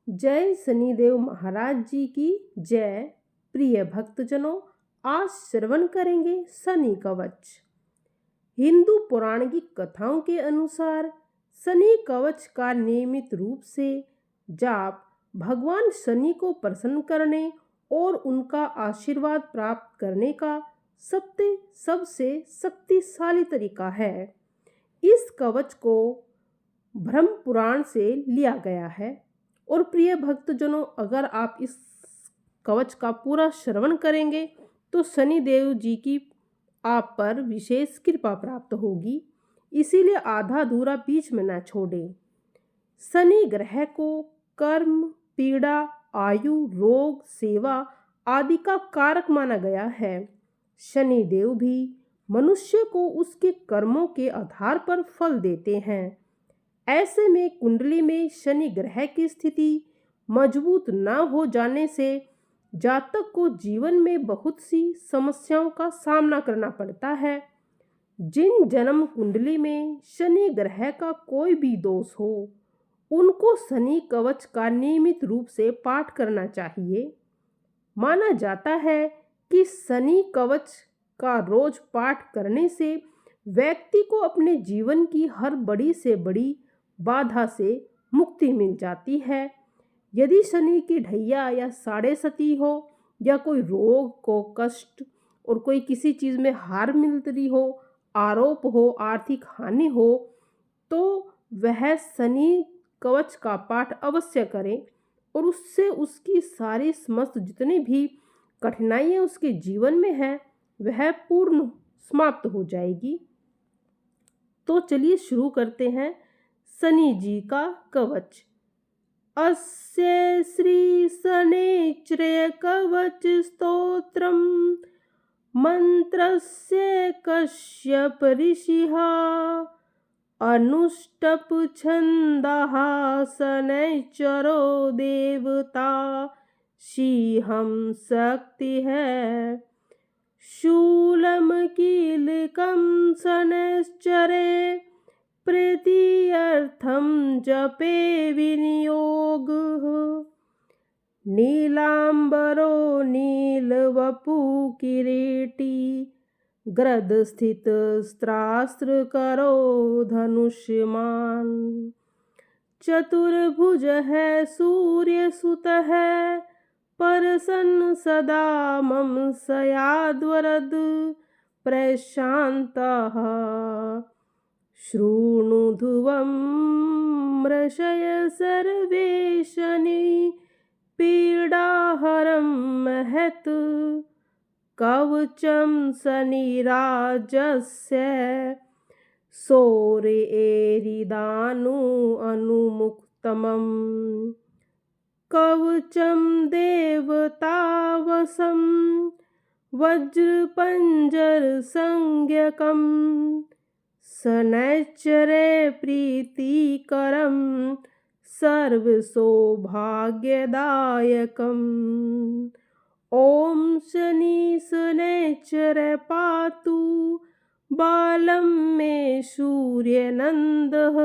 जय शनिदेव महाराज जी की जय। प्रिय भक्तजनों, आज श्रवण करेंगे शनि कवच। हिंदू पौराणिक कथाओं के अनुसार शनि कवच का नियमित रूप से जाप भगवान शनि को प्रसन्न करने और उनका आशीर्वाद प्राप्त करने का सबसे शक्तिशाली तरीका है। इस कवच को ब्रह्म पुराण से लिया गया है। और प्रिय भक्तजनों, अगर आप इस कवच का पूरा श्रवण करेंगे तो शनि देव जी की आप पर विशेष कृपा प्राप्त होगी। इसीलिए आधा अधूरा बीच में न छोड़ें। शनि ग्रह को कर्म, पीड़ा, आयु, रोग, सेवा आदि का कारक माना गया है। शनि देव भी मनुष्य को उसके कर्मों के आधार पर फल देते हैं। ऐसे में कुंडली में शनि ग्रह की स्थिति मजबूत न हो जाने से जातक को जीवन में बहुत सी समस्याओं का सामना करना पड़ता है। जिन जन्म कुंडली में शनि ग्रह का कोई भी दोष हो, उनको शनि कवच का नियमित रूप से पाठ करना चाहिए। माना जाता है कि शनि कवच का रोज पाठ करने से व्यक्ति को अपने जीवन की हर बड़ी से बड़ी बाधा से मुक्ति मिल जाती है। यदि शनि की ढैया या साढ़े सती हो, या कोई रोग को कष्ट और कोई किसी चीज़ में हार मिल रही हो, आरोप हो, आर्थिक हानि हो, तो वह शनि कवच का पाठ अवश्य करें और उससे उसकी सारी समस्त जितनी भी कठिनाइयाँ उसके जीवन में है वह पूर्ण समाप्त हो जाएगी। तो चलिए शुरू करते हैं शनि जी का कवच। अस्य श्री शनैश्चर्य कवच स्तोत्रम मंत्रस्य कश्यप ऋषिः अनुष्टप छंदः शनैश्चरो देवता शिहं शक्ति है। शूलम कीलकं शनैश्चरे प्रीत्यर्थं जपे विनियोगः। नीलांबरो नीलवपु किरीटी ग्रदस्थित स्त्रास्त्र करो धनुष्यमान। चतुर्भुज है सूर्य सुत है प्रसन्न सदा मम सयाद्वरद प्रशान्तः। शृणु ध्रुवं मृषय सर्वे शनि पीडाहरं महत्। कवचं शनिराजस्य सौर्येरिदानु अनुमुक्तमम्। कवचं देवतावसं वज्रपञ्जरसंज्ञकम्। शनैश्चरे प्रीतिकरं सर्वसौभाग्यदायकम्। ॐ शनि शनैश्चर पातु बालं मे सूर्यनन्दः।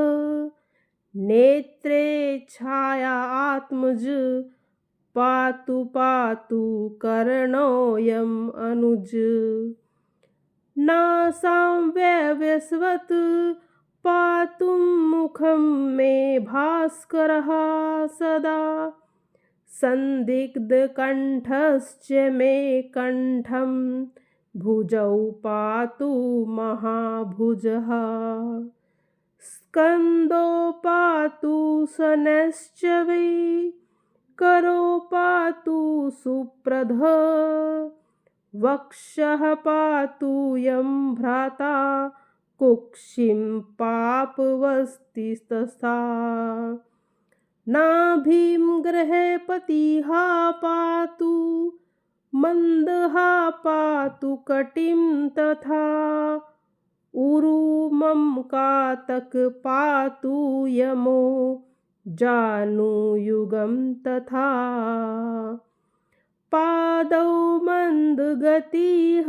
नेत्रे छाया आत्मज पातु पातु कर्णोऽयम् अनुज। नासां वैवस्वत् पातु मुखं मे भास्करः सदा। संदिग्धकण्ठश्च मे कण्ठं भुजौ पातु महाभुजः। स्कन्दो पातु शनैश्च वै करो पातु सुप्रधः। वक्षः पातु यं भ्राता कुक्षिं पापवस्तिस्तथा। नाभिं गृहपतिः पातु मन्दः पातु कटिं तथा। उरुमं कातक पातु यमो जानुयुगं तथा। पादौ मन्दगतिः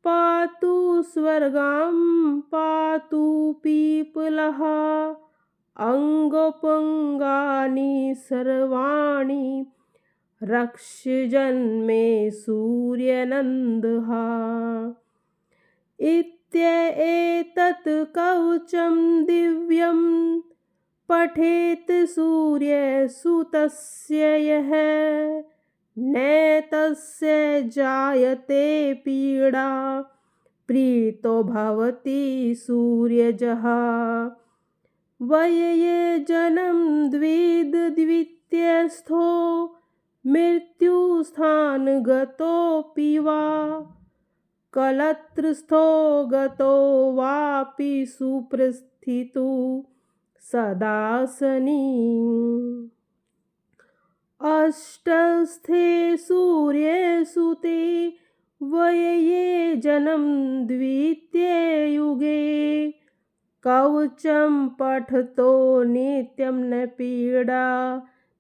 पातु स्वर्गां पातु पीपलः। अंगोपंगानि सर्वाणि रक्षजन्मे सूर्यनन्दः। इत्येतत् कवचं दिव्यं पठेत् सूर्यसुतस्य यः नैतस्य जायते पीडा प्रीतो भवति सूर्यजः। वयये जनं द्वितीयस्थो मृत्युस्थानगतोऽपि वा कलत्रस्थो गतो वापि सुप्रस्थितो सदा शनि। अष्टस्थे सूर्यसुते वयये जनं द्वितीययुगे कवचं पठतो नित्यं न पीडा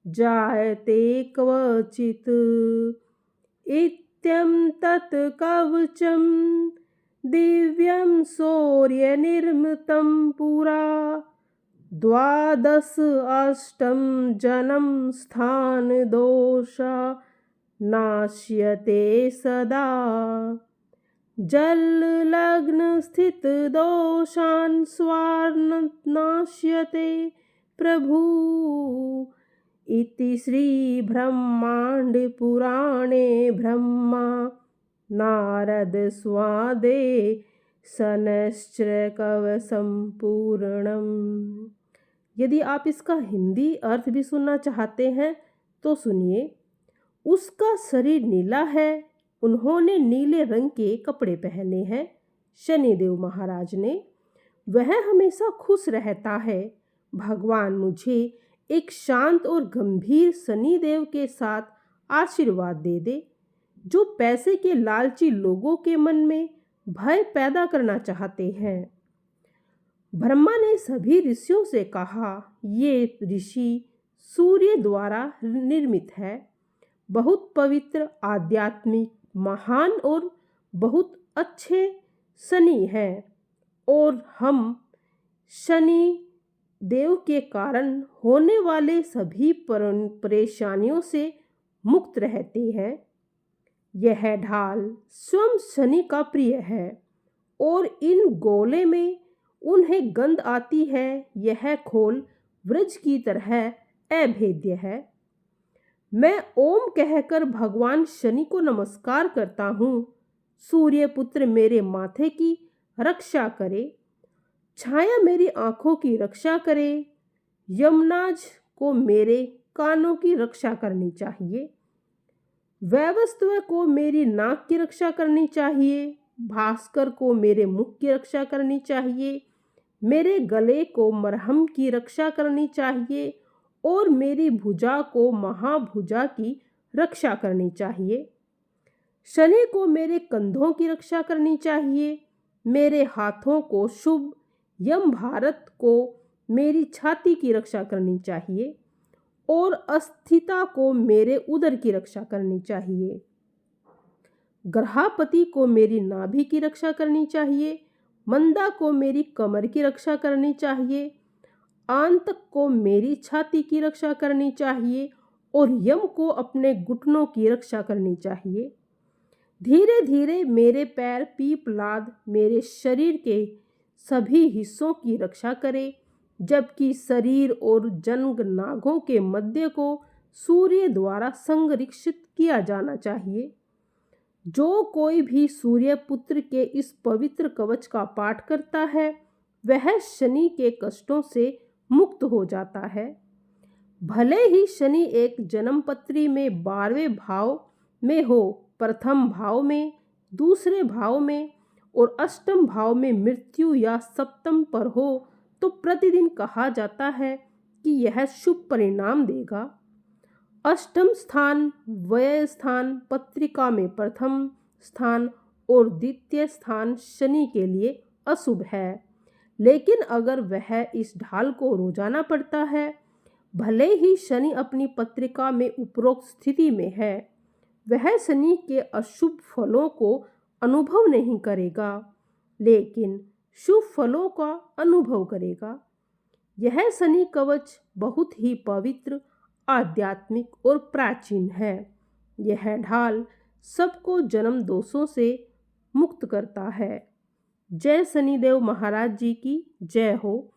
जायते क्वचित्। इत्यं तत् कवचं दिव्यं शौर्यनिर्मितं पुरा 12 जनं स्थानदोषा नाश्यते सदा। जललग्नस्थितदोषान् स्वार्नाश्यते प्रभु। इति श्रीब्रह्माण्डपुराणे ब्रह्मा नारदसंवादे शनैश्चरकवचसम्पूर्णम्। यदि आप इसका हिंदी अर्थ भी सुनना चाहते हैं तो सुनिए। उसका शरीर नीला है, उन्होंने नीले रंग के कपड़े पहने हैं। शनिदेव महाराज ने, वह हमेशा खुश रहता है। भगवान मुझे एक शांत और गंभीर शनिदेव के साथ आशीर्वाद दे दे, जो पैसे के लालची लोगों के मन में भय पैदा करना चाहते हैं। ब्रह्मा ने सभी ऋषियों से कहा, ये ऋषि सूर्य द्वारा निर्मित है, बहुत पवित्र, आध्यात्मिक, महान और बहुत अच्छे शनि हैं, और हम शनि देव के कारण होने वाले सभी परेशानियों से मुक्त रहते हैं। यह ढाल स्वयं शनि का प्रिय है और इन गोले में उन्हें गंध आती है। यह खोल वृक्ष की तरह अभेद्य है। मैं ओम कहकर भगवान शनि को नमस्कार करता हूँ। सूर्य पुत्र मेरे माथे की रक्षा करे, छाया मेरी आंखों की रक्षा करे। यमराज को मेरे कानों की रक्षा करनी चाहिए, वैवस्वत को मेरी नाक की रक्षा करनी चाहिए, भास्कर को मेरे मुख की रक्षा करनी चाहिए, मेरे गले को मरहम की रक्षा करनी चाहिए और मेरी भुजा को महाभुजा की रक्षा करनी चाहिए। शनि को मेरे कंधों की रक्षा करनी चाहिए, मेरे हाथों को शुभ, यम भारत को मेरी छाती की रक्षा करनी चाहिए और अस्थिता को मेरे उदर की रक्षा करनी चाहिए। ग्रहपति को मेरी नाभि की रक्षा करनी चाहिए, मंदा को मेरी कमर की रक्षा करनी चाहिए, आंतक को मेरी छाती की रक्षा करनी चाहिए और यम को अपने घुटनों की रक्षा करनी चाहिए। धीरे धीरे मेरे पैर पीपलाद मेरे शरीर के सभी हिस्सों की रक्षा करे, जबकि शरीर और जंग नाभों के मध्य को सूर्य द्वारा संरक्षित किया जाना चाहिए। जो कोई भी सूर्य पुत्र के इस पवित्र कवच का पाठ करता है, वह शनि के कष्टों से मुक्त हो जाता है। भले ही शनि एक जन्मपत्री में 12वें भाव में हो, प्रथम भाव में, दूसरे भाव में और अष्टम भाव में मृत्यु या सप्तम पर हो, तो प्रतिदिन कहा जाता है कि यह शुभ परिणाम देगा। अष्टम स्थान, व्यय स्थान, पत्रिका में प्रथम स्थान और द्वितीय स्थान शनि के लिए अशुभ है। लेकिन अगर वह इस ढाल को रोजाना पढ़ता है, भले ही शनि अपनी पत्रिका में उपरोक्त स्थिति में है, वह शनि के अशुभ फलों को अनुभव नहीं करेगा, लेकिन शुभ फलों का अनुभव करेगा। यह शनि कवच बहुत ही पवित्र, आध्यात्मिक और प्राचीन है। यह ढाल सबको जन्म दोषों से मुक्त करता है। जय शनिदेव महाराज जी की जय हो।